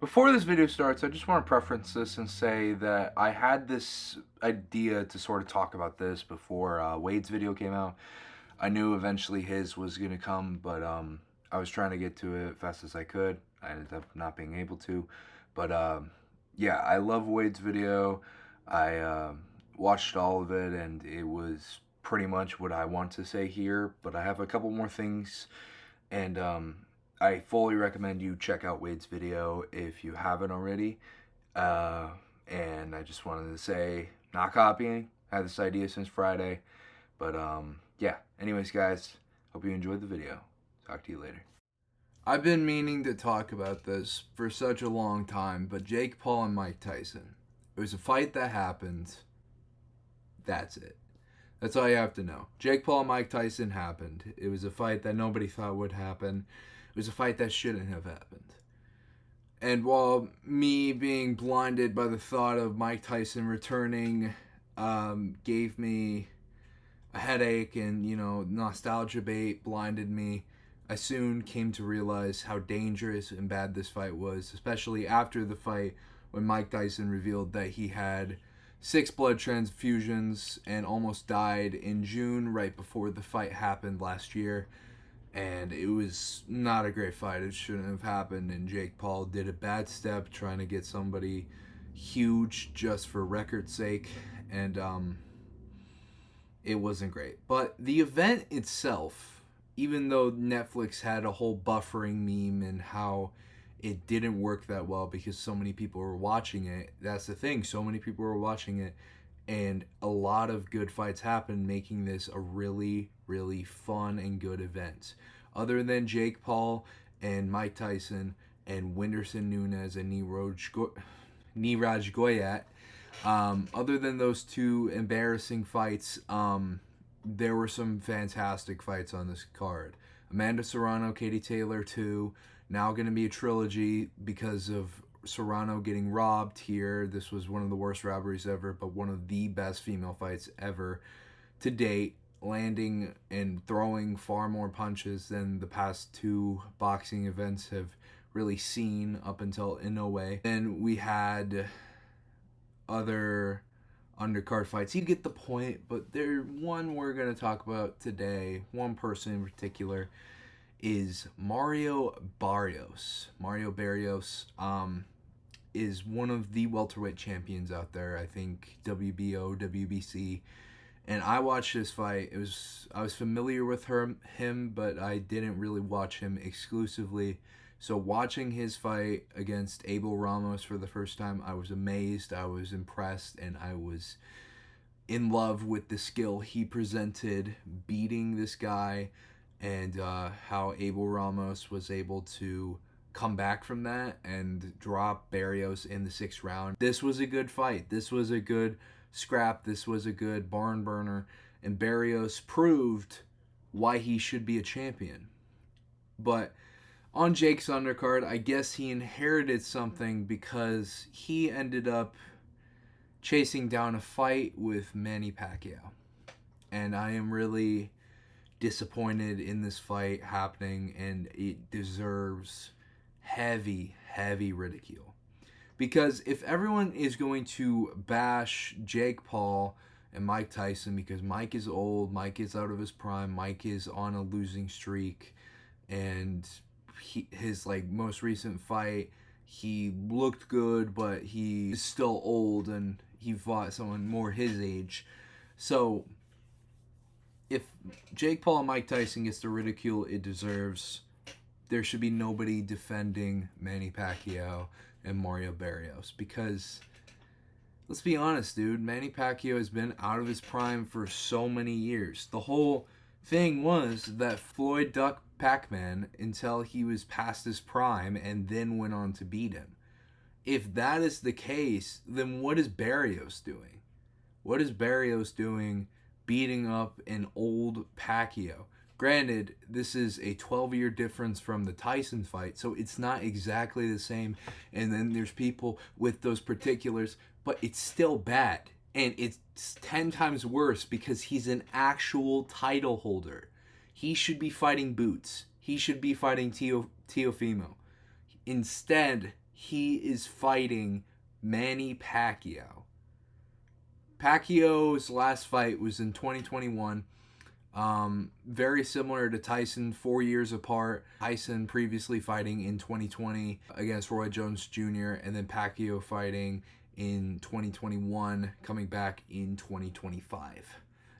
Before this video starts, I just want to preference this and say that I had this idea to sort of talk about this before Wade's video came out. I knew eventually his was going to come, but I was trying to get to it as fast as I could. I ended up not being able to. But yeah, I love Wade's video. I watched all of it, and it was pretty much what I want to say here. But I have a couple more things, and I fully recommend you check out Wade's video if you haven't already. Uh, and I just wanted to say, not copying. I had this idea since Friday. But yeah, anyways, guys, hope you enjoyed the video. Talk to you later. I've been meaning to talk about this for such a long time, but Jake Paul and Mike Tyson. It was a fight that happened. That's it. That's all you have to know. Jake Paul and Mike Tyson happened. It was a fight that nobody thought would happen. It was a fight that shouldn't have happened. And while me being blinded by the thought of Mike Tyson returning gave me a headache and, nostalgia bait blinded me, I soon came to realize how dangerous and bad this fight was, especially after the fight when Mike Tyson revealed that he had 6 blood transfusions and almost died in June right before the fight happened last year. And it was not a great fight. It shouldn't have happened. And Jake Paul did a bad step trying to get somebody huge just for record's sake. And it wasn't great. But the event itself, even though Netflix had a whole buffering meme and how it didn't work that well because so many people were watching it, that's the thing. So many people were watching it. And a lot of good fights happened, making this a really, really fun and good event. Other than Jake Paul and Mike Tyson and Whindersson Nunes and Niraj Goyat, other than those two embarrassing fights, there were some fantastic fights on this card. Amanda Serrano, Katie Taylor 2, now going to be a trilogy because of Serrano getting robbed here. This was one of the worst robberies ever, but one of the best female fights ever to date, landing and throwing far more punches than the past 2 boxing events have really seen up until Inoue. Then we had other undercard fights. You get the point, but one we're going to talk about today, one person in particular, is Mario Barrios. Mario Barrios is one of the welterweight champions out there. I think WBO, WBC. And I watched this fight. I was familiar with him, but I didn't really watch him exclusively. So watching his fight against Abel Ramos for the first time, I was amazed, I was impressed, and I was in love with the skill he presented beating this guy, and how Abel Ramos was able to come back from that and drop Barrios in the 6th round. This was a good fight. This was a good scrap. This was a good barn burner. And Barrios proved why he should be a champion. But on Jake's undercard, I guess he inherited something because he ended up chasing down a fight with Manny Pacquiao. And I am really disappointed in this fight happening, and it deserves heavy ridicule. Because if everyone is going to bash Jake Paul and Mike Tyson because Mike is old, Mike is out of his prime, Mike is on a losing streak, and his most recent fight, he looked good, but he's still old and he fought someone more his age. So if Jake Paul and Mike Tyson gets the ridicule it deserves, there should be nobody defending Manny Pacquiao and Mario Barrios. Because, let's be honest, dude, Manny Pacquiao has been out of his prime for so many years. The whole thing was that Floyd ducked Pac-Man until he was past his prime and then went on to beat him. If that is the case, then what is Barrios doing? What is Barrios doing beating up an old Pacquiao? Granted, this is a 12-year difference from the Tyson fight, so it's not exactly the same. And then there's people with those particulars, but it's still bad. And it's 10 times worse because he's an actual title holder. He should be fighting Boots. He should be fighting Teofimo. Instead, he is fighting Manny Pacquiao. Pacquiao's last fight was in 2021. Very similar to Tyson, 4 years apart. Tyson previously fighting in 2020 against Roy Jones Jr., and then Pacquiao fighting in 2021, coming back in 2025.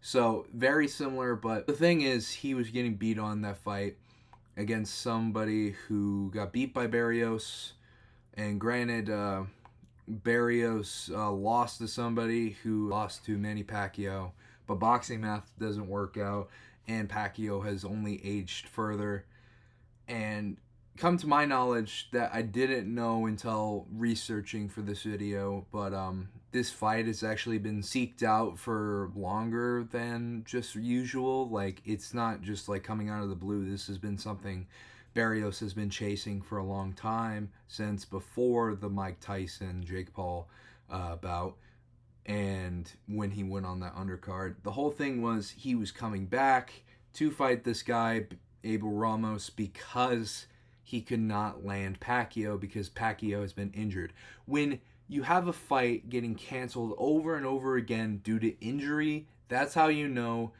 So very similar, but the thing is, he was getting beat on that fight against somebody who got beat by Barrios. And granted, Barrios lost to somebody who lost to Manny Pacquiao, but boxing math doesn't work out, and Pacquiao has only aged further. And come to my knowledge that I didn't know until researching for this video, but this fight has actually been seeked out for longer than just usual. Like, it's not just like coming out of the blue. This has been something Barrios has been chasing for a long time, since before the Mike Tyson Jake Paul bout, and when he went on that undercard. The whole thing was he was coming back to fight this guy Abel Ramos because he could not land Pacquiao because Pacquiao has been injured. When you have a fight getting canceled over and over again due to injury, that's how you know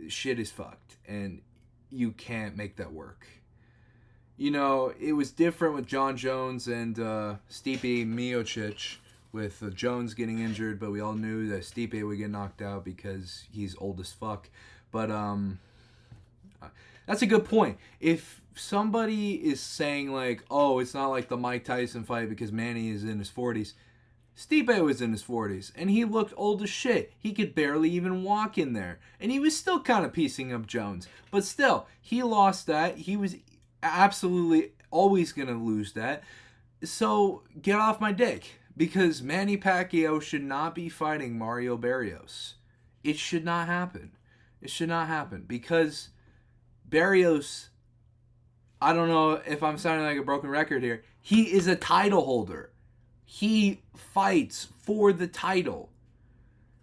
shit is fucked and you can't make that work. You know, it was different with John Jones and Stipe Miocic, with Jones getting injured, but we all knew that Stipe would get knocked out because he's old as fuck. But that's a good point. If somebody is saying like, oh, it's not like the Mike Tyson fight because Manny is in his 40s. Stipe was in his 40s, and he looked old as shit. He could barely even walk in there. And he was still kind of piecing up Jones. But still, he lost that. He was absolutely always going to lose that. So get off my dick. Because Manny Pacquiao should not be fighting Mario Barrios. It should not happen. It should not happen. Because Barrios, I don't know if I'm sounding like a broken record here, he is a title holder. He fights for the title.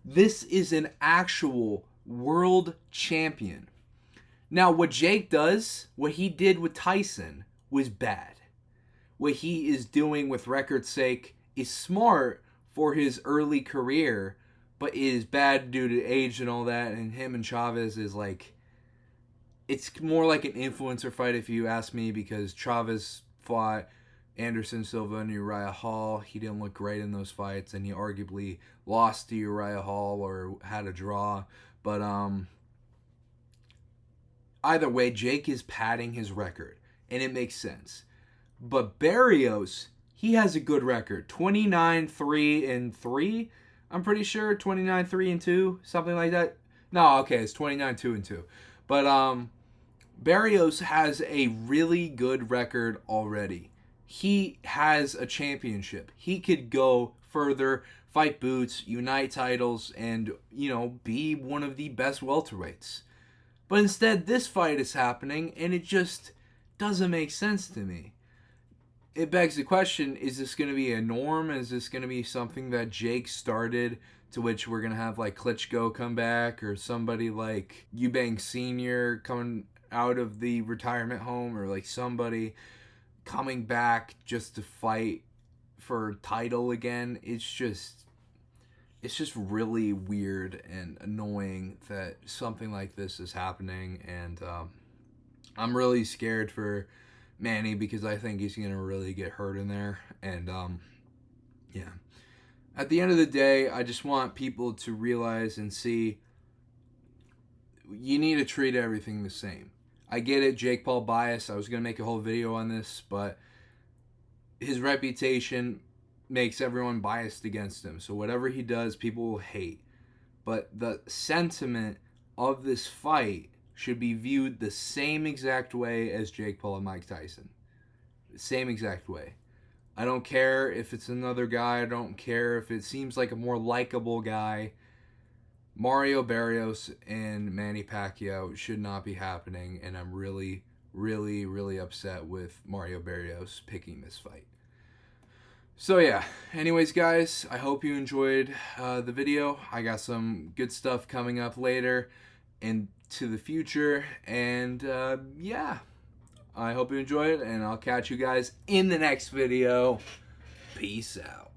This is an actual world champion. Now, what Jake does, what he did with Tyson, was bad. What he is doing with record's sake is smart for his early career, but is bad due to age and all that. And him and Chavez is like, it's more like an influencer fight if you ask me, because Chavez fought Anderson Silva and Uriah Hall. He didn't look great in those fights, and he arguably lost to Uriah Hall or had a draw. But either way, Jake is padding his record, and it makes sense. But Barrios, he has a good record. 29-3-3. I'm pretty sure 29-3-2, something like that. No, okay, it's 29-2-2. But Barrios has a really good record already. He has a championship. He could go further, fight boots, unite titles, and, you know, be one of the best welterweights. But instead, this fight is happening, and it just doesn't make sense to me. It begs the question, is this going to be a norm? Is this going to be something that Jake started, to which we're going to have like Klitschko come back, or somebody like Eubank Sr. coming out of the retirement home, or like somebody coming back just to fight for a title again? It's just really weird and annoying that something like this is happening, and I'm really scared for Manny because I think he's gonna really get hurt in there. And yeah, at the end of the day, I just want people to realize and see, you need to treat everything the same. I get it, Jake Paul bias. I was gonna make a whole video on this, but his reputation makes everyone biased against him. So whatever he does, people will hate. But the sentiment of this fight should be viewed the same exact way as Jake Paul and Mike Tyson. The same exact way. I don't care if it's another guy. I don't care if it seems like a more likable guy. Mario Barrios and Manny Pacquiao should not be happening, and I'm really, really, really upset with Mario Barrios picking this fight. So yeah, anyways guys, I hope you enjoyed the video. I got some good stuff coming up later into the future, and yeah, I hope you enjoy it, and I'll catch you guys in the next video. Peace out.